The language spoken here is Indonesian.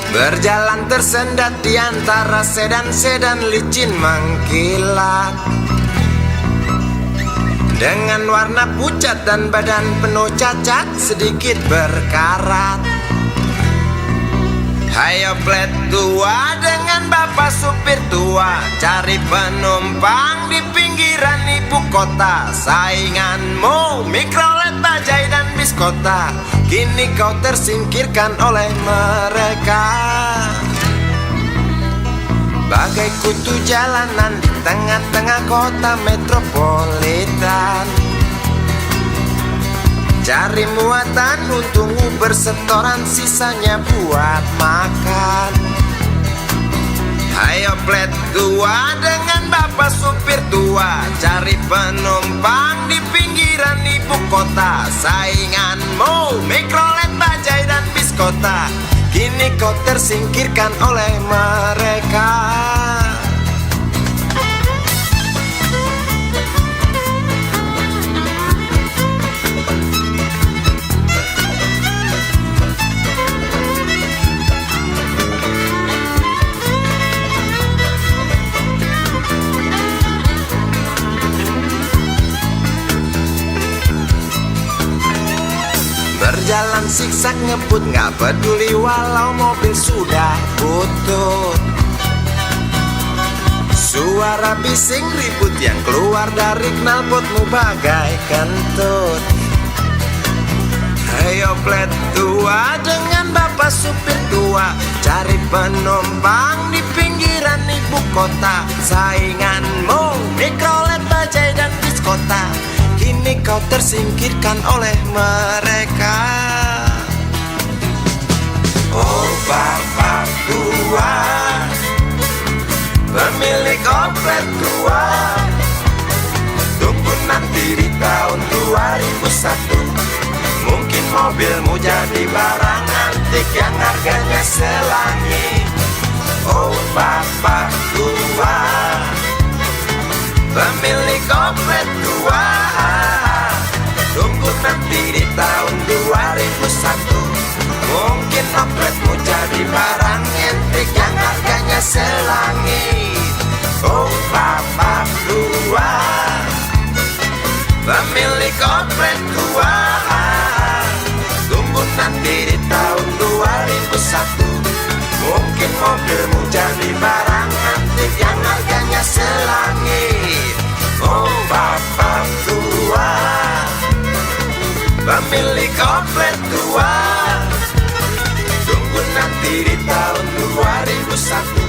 Berjalan tersendat di antara sedan-sedan licin mengkilat, dengan warna pucat dan badan penuh cacat sedikit berkarat. Hayo plet tua dengan bapak supir tua, cari penumpang di pinggiran ibu kota. Sainganmu Mikrolet, Bajai dan Biskota, kini kau tersingkirkan oleh mereka. Bagai kutu jalanan di tengah-tengah kota metropolitan, cari muatan untungmu bersetoran, sisanya buat makan. Hayo plet tua dengan bapak supir tua, cari penumpang di pinggiran ibu kota. Sainganmu Mikrolet, Bajai dan Biskota, kini kau tersingkirkan oleh mereka. Berjalan siksak ngebut, gak peduli walau mobil sudah butut. Suara bising ribut yang keluar dari knalpotmu bagai kentut. Ayo plet tua dengan bapak supir tua, cari penumpang di pinggiran ibu kota. Sainganmu Mikrolet, Bajai dan Biskota, kini kau tersingkirkan oleh mereka. Oh bapak tua, pemilik oplet tua, tunggu nanti di tahun 2001, mungkin mobilmu jadi barang antik yang harganya selangit. Oh bapak tua, pemilik oplet tua, tunggu nanti di tahun 2001, mungkin opletmu jadi barang antik yang harganya selangit. Oh bapak tua, pemilik oplet tua, tunggu nanti di tahun 2001, mungkin mobilmu jadi barang antik yang harganya selangit. Oh bapak tua, pemilik oplet tua, tunggu nanti di tahun 2001,